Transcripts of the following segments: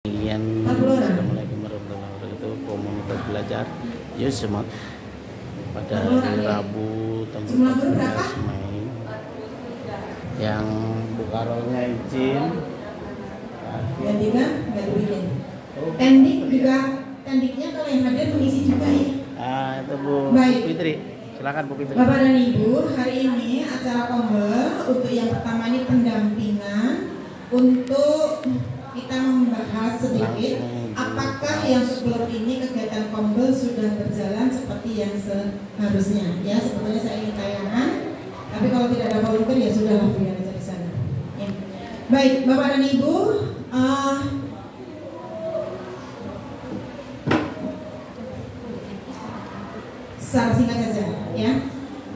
Assalamualaikum warahmatullahi wabarakatuh. Komunitas belajar Yusma pada hari Rabu tanggal 14 Mei yang bukaronya izin gantikan nggak dibikin tendik juga, tendiknya kalau yang hadir mengisi juga ya. Itu Bu Baik. Fitri, silakan Bu Fitri. Bapak dan Ibu, hari ini acara Kombel untuk yang pertama ini pendampingan untuk kita membahas sedikit apakah yang sebelum ini kegiatan Kombel sudah berjalan seperti yang seharusnya. Ya, sebetulnya saya ingin tayangan, tapi kalau tidak ada volunteer ya sudahlah, biar aja di sana. Ya. Baik, Bapak dan Ibu, secara singkat saja, ya.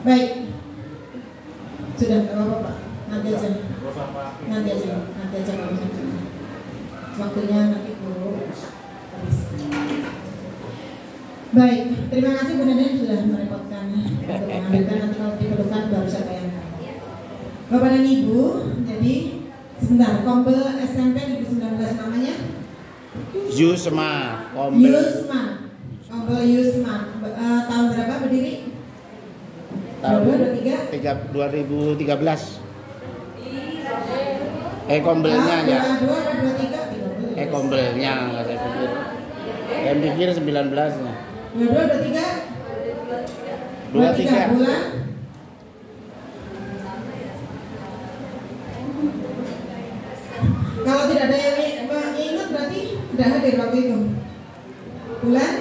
Baik, sudah nggak apa-apa, nanti aja waktunya nanti dulu. Baik, terima kasih Bu Nenen sudah merepotkan untuk mengambilkan, nanti kalau diperlukan baru saya tayangkan. Bapak dan Ibu, jadi sebentar, Kombel SMP Negeri 19 namanya? Yusma, Kombel Yusma. Tahun berapa berdiri? Tahun 2013. Kombelnya ya. 22, 23. Kombelnya nggak saya pikir. Yang pikir 19-nya. 23 bulan. Kalau tidak ada yang ingat berarti sudah hadir waktu itu. Bulan?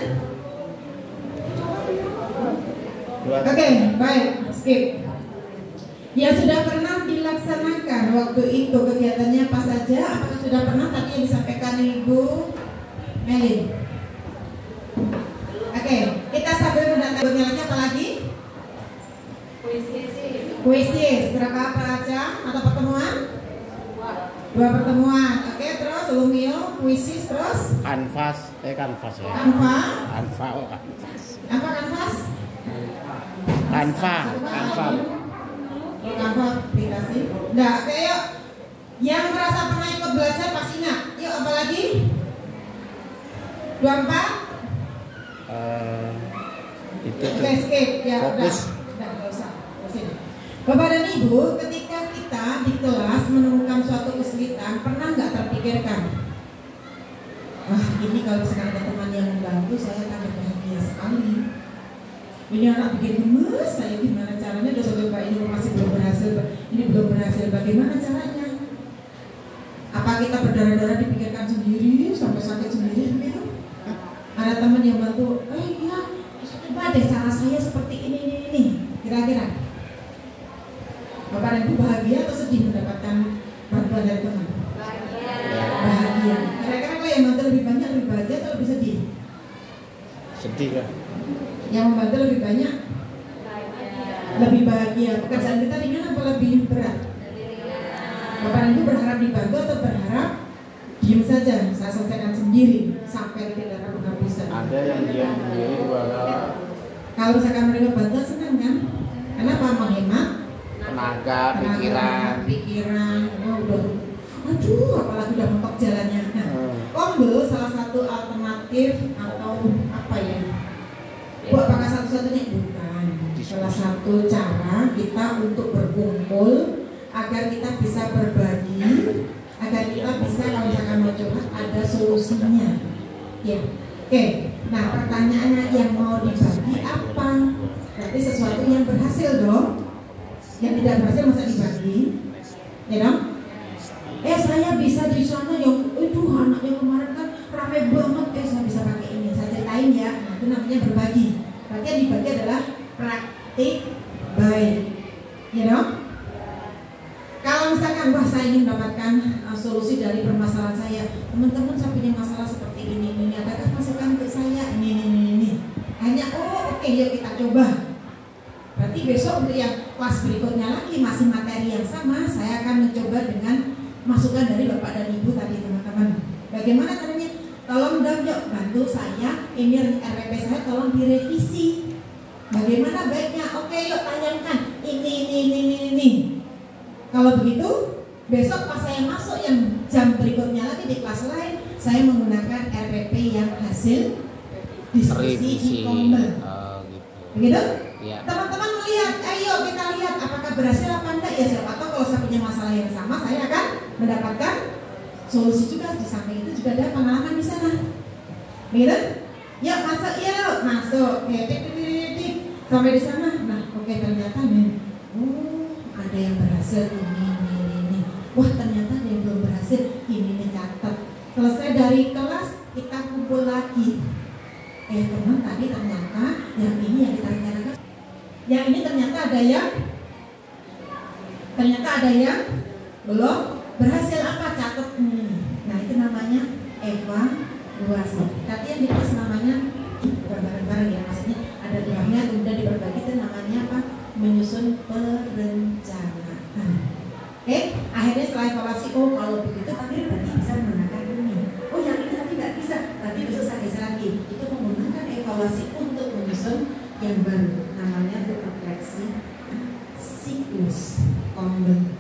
Oke, baik, skip. Yang sudah pernah dilaksanakan waktu itu kegiatannya apa saja? Apakah sudah pernah tadi yang disampaikan Ibu Melin? Oke, kita sambil mendatangkan lagi apa lagi? Kuisis. Berapa jam atau pertemuan? 2 pertemuan. Oke, terus Lumio, kuisis, terus? Kanvas ya. Kanvas. Kanva aplikasi. Nah, kayak yang merasa pernah ikut belajar pasti ingat. Yuk, apa lagi? 24? Itu skip ya. Fokus. Udah, nggak usah. Bapak dan Ibu, ketika kita di kelas menemukan suatu kesulitan, pernah nggak terpikirkan? Wah, ini kalau misalkan ada teman yang membantu, saya akan bahagia sekali. Ini anak bikin gemes, saya gimana caranya? Udah sampai Pak ini masih belum berhasil, bagaimana caranya? Apa kita berdarah-darah dipikirkan sendiri sampai sakit sendiri gitu? Ada teman yang bantu, iya, coba deh cara saya seperti ini. Kira-kira Bapak dan Ibu bahagia atau sedih mendapatkan bantuan dari teman? Bahagia. Kira-kira kalau yang bantu lebih banyak lebih bahagia atau lebih sedih? Sedih lah. Yang membantu lebih banyak? Lebih bahagia. Pekerjaan kita ringan apa lebih berat? Bapak dan Ibu berharap dibantu atau berharap diam saja, saya selesaikan sendiri sampai tidak ada penghabisan? Ada yang diam sendiri kalau misalkan menerima bantuan senang kan? Kenapa? Menghemat tenaga, pikiran. Aduh, apalagi udah mentok jalannya. Nah, Kombel salah satu alternatif atau apa ya? Apakah satu-satunya? Bukan. Salah satu cara kita untuk berkumpul agar kita bisa berbagi, agar kita bisa kalau misalkan mau curhat ada solusinya. Ya, oke. Nah, pertanyaannya yang mau dibagi apa? Berarti sesuatu yang berhasil dong. Yang tidak berhasil masa dibagi, ya dong? Saya bisa di sana yang itu anaknya kemarin kan ramai banget. Saya bisa pakai ini. Saya ceritain ya. Nah, itu namanya berbagi. Berarti yang dibagi adalah praktik baik, ya dong? Kalau misalkan wah saya ingin mendapatkan solusi dari permasalahan saya, teman-teman saya punya masalah seperti ini, adakah masukan untuk saya? Ini. Hanya oke, yuk kita coba. Berarti besok untuk yang kelas berikutnya lagi masih materi yang sama, saya akan mencoba dengan masukan dari Bapak dan Ibu tadi teman-teman. Bagaimana caranya? Tolong dong yuk bantu saya, ini RPP saya tolong direvisi. Bagaimana baiknya? Oke yuk tanyakan ini. Kalau begitu besok pas saya masuk yang jam berikutnya lagi di kelas lain, saya menggunakan RPP yang hasil diskusi di Kombel. Gitu. Begitu? Ya. Teman-teman melihat, ayo kita lihat apakah berhasil apa enggak ya. Siapa tahu kalau saya punya masalah yang sama, saya akan mendapatkan solusi juga. Di samping itu juga ada pengalaman di sana. Begitu? Yuk masuk, yuk masuk. Sampai di sana. Nah, oke, ternyata nih, ada yang berhasil ini. Wah, ternyata ada yang belum berhasil ini catat. Selesai dari kelas kita kumpul lagi. Teman, tadi ternyata yang ini yang kita rencanakan. Yang ini ternyata ada yang belum berhasil. Apa catat ini? Nah, itu namanya evaluasi. Tadi yang di kelas namanya bareng-bareng ya, maksudnya ada draftnya kemudian diberbagi, itu namanya apa? Menyusun perencanaan. Oke, akhirnya setelah evaluasi, kalau begitu tadi berarti bisa menggunakan ini. Yang ini tadi nggak bisa, berarti bisa saya geser lagi. Itu menggunakan evaluasi untuk menyusun yang baru, namanya refleksi siklus Kombel.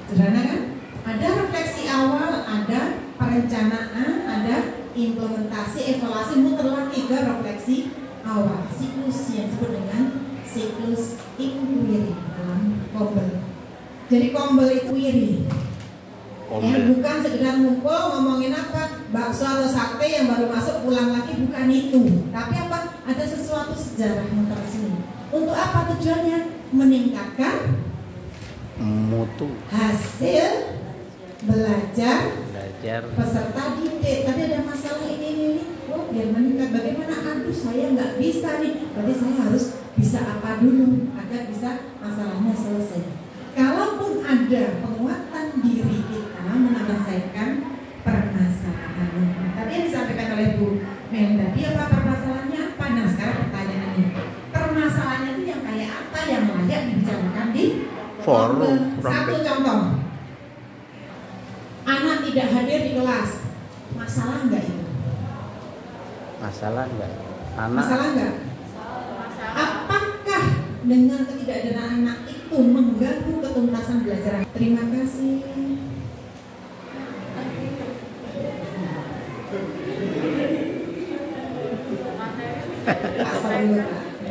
Sederhana kan? Ada refleksi awal, ada perencanaan, ada implementasi, evaluasi, muter lagi ke refleksi awal. Siklus yang disebut dengan siklus inquiry dalam Kombel. Jadi Kombel itu inquiry. Bukan sekedar ngumpul ngomongin apa bakso atau sate yang baru masuk pulang lagi, bukan itu. Tapi apa? Ada sesuatu sejarah muter sini. Untuk apa tujuannya? Meningkatkan mutu hasil belajar peserta didik. Tadi ada masalah ini. Biar meningkat. Bagaimana? Aduh, saya nggak bisa nih. Berarti saya harus bisa apa dulu agar bisa masalahnya selesai. Kalaupun ada penguatan diri kita menyelesaikan permasalahan. Tadi yang disampaikan oleh Bu Mel tadi, apa permasalahannya apa? Nah, sekarang pertanyaannya, permasalahannya itu yang kayak apa yang layak dibicarakan di forum? Satu contoh, anak tidak hadir di kelas, masalah enggak itu? Masalah enggak? Masalah enggak? Apakah dengan ketidakhadiran anak itu mengganggu ketuntasan belajar? Terima kasih.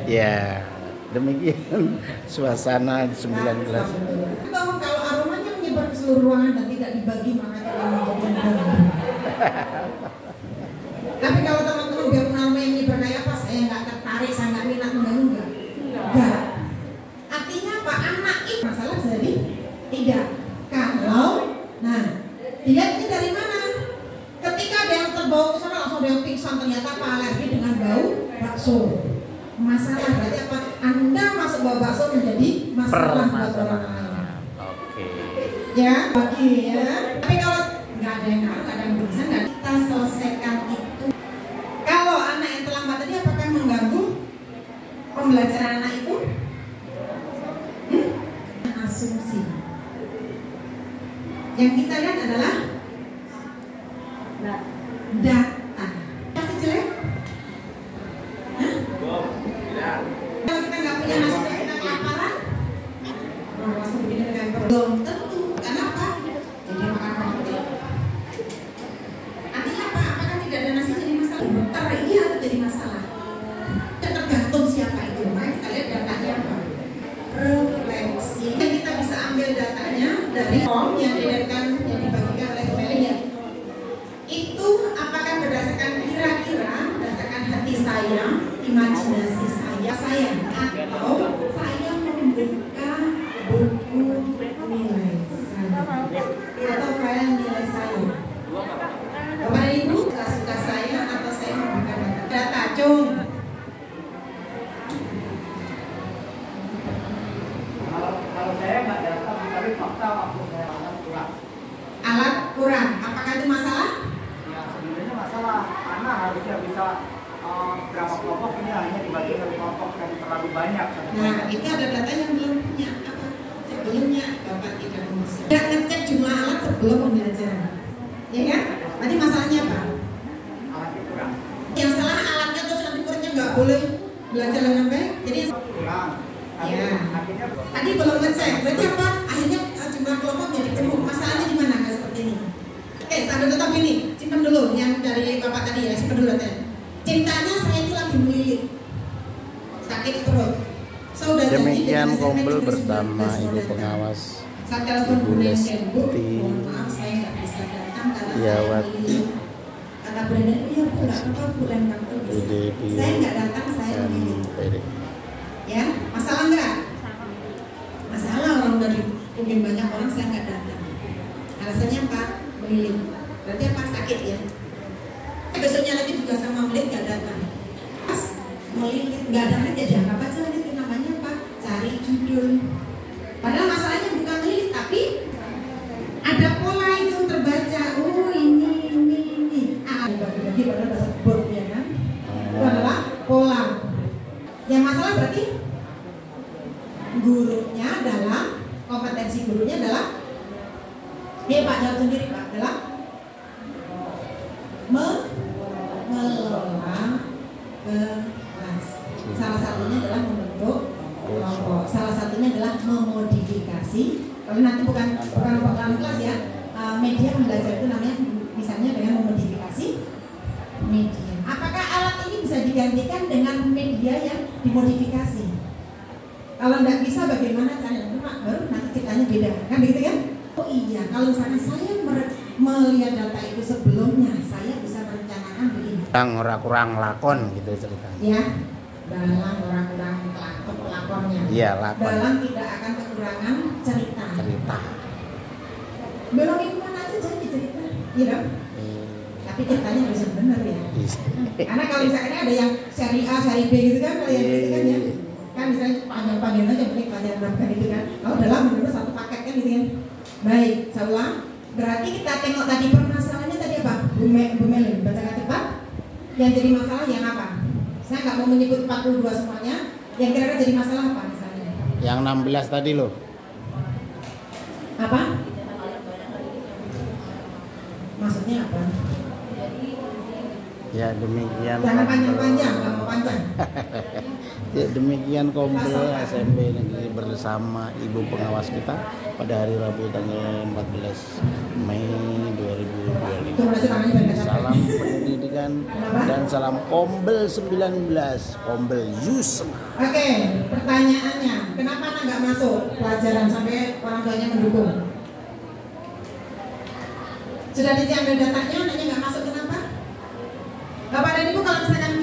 Ya, demikian suasana 19. Kalau aromanya menyebar ke seluruh ruangan dan tidak dibagi, maka tidak menjadi. Tapi kalau teman-teman biar aroma yang menyebar kayak apa, saya nggak tertarik, saya nggak minat, enggak. Artinya apa? Anak itu masalah jadi tidak. Kalau, nah, dilihatnya dari mana? Ketika ada yang terbawa ke sana, langsung ada yang pingsan, ternyata apa? Alergi dengan bau bakso. Masalah berarti apa? Anda masuk bau bakso menjadi masalah buat orang lain. Oke. Ya, bagi ya. Tapi kalau nggak ada yang ngaruh, nggak ada yang berusaha, nggak kita selesaikan itu. Kalau anak yang terlambat tadi, apakah mengganggu pembelajaran anak itu? Asumsi. Yang kita lihat adalah data. Masih jelek? Kalau kita nggak punya nasi, kita kelaparan. Langsung begini dengan belum tentu. Kenapa? Jadi makan roti. Artinya apa? Apakah tidak ada nasi jadi masalah? Iya, jadi masalah. Tergantung siapa itu. Maka kita lihat datanya apa? Refleksi. Kita bisa ambil datanya dari form yang dibagikan oleh Melia. Itu apakah berdasarkan kira-kira, berdasarkan hati saya, imajinasi saya, atau saya membuka buku nilai saya, atau file nilai saya. Bapak Ibu, suka saya atau saya membuka data cung. Kalau saya nggak data, tapi fakta waktu saya kurang. Alat kurang, apakah itu masalah? Ya sebenarnya masalah, karena harusnya bisa berapa kelompok, ini hanya dibagi ke kelompok yang terlalu banyak. Nah, itu ada data yang belum punya apa? Sebelumnya Bapak tidak memasukkan. Tidak ngecek jumlah alat sebelum pembelajaran, ya kan? Berarti masalahnya apa? Alatnya kurang. Yang salah alatnya, terus nanti muridnya nggak boleh belajar dengan baik. Jadi Kurang. ya. Akhirnya Tadi belum ngecek, berarti apa? Akhirnya jumlah kelompok jadi penuh. Masalahnya di mana? Nggak seperti ini. Oke, sambil tetap ini. dulu yang dari bapak tadi ya, simpen dulu teh. Ceritanya saya itu lagi melilit, sakit perut. Sudah Demikian Kombel bersama Ibu Pengawas saya telepon Ibu Bu Lesti mohon maaf saya nggak bisa datang karena saya Yawati. melilit. Kata Brenda, iya Bu, nggak apa-apa Bu, lain waktu bisa. Saya nggak datang, saya melilit. Ya, masalah nggak? Masalah orang dari mungkin banyak orang saya nggak datang. Alasannya apa? Melilit. Berarti apa? Sakit ya. Besoknya lagi juga sama melilit nggak datang. Pas melilit nggak datang ya dianggap aja itu namanya apa? Cari judul. Padahal masalahnya bukan melilit tapi ada pola itu terbaca. Oh ini. Bagi-bagi padahal bahasa board ya kan? Itu adalah pola. Yang masalah berarti gurunya adalah kompetensi gurunya adalah Pak jawab sendiri Pak adalah mengelola kelas. Salah satunya adalah membentuk kelompok. Salah satunya adalah memodifikasi. Kalau nanti bukan kelompok kelas ya, media belajar itu namanya misalnya dengan memodifikasi media. Apakah alat ini bisa digantikan dengan media yang dimodifikasi? Kalau nggak bisa bagaimana caranya? Baru nanti ceritanya beda, kan begitu kan? Oh iya, kalau misalnya saya melihat data itu sebelumnya, saya bisa merencanakan begini. Kurang lakon gitu ceritanya. Ya, dalam kurang lakonnya. Iya, lakon. Dalam tidak akan kekurangan cerita. Belum itu mana aja jadi cerita, iya dong? Tapi ceritanya harus yang benar ya. Karena kalau misalnya ada yang seri A, seri B gitu kan, kalau yang gitu kan ya. Kan misalnya panjang-panjang aja beli pelajaran kan itu kan. Kalau dalam benar satu paket kan gitu kan. Baik, saya ulang. Berarti kita tengok tadi permasalahannya tadi apa? Bu Melin, bacakan cepat. Yang jadi masalah yang apa? Saya nggak mau menyebut 42 semuanya. Yang kira-kira jadi masalah apa misalnya? Yang 16 tadi loh. Apa? Maksudnya apa? Ya demikian. Jangan panjang-panjang, nggak mau panjang. Ya, demikian Kombel SMP Negeri bersama Ibu Pengawas kita pada hari Rabu tanggal 14 Mei 2020. Salam pendidikan dan salam Kombel 19, Kombel Yus. Oke, pertanyaannya, kenapa anak nggak masuk pelajaran sampai orang tuanya mendukung? Sudah diambil datanya,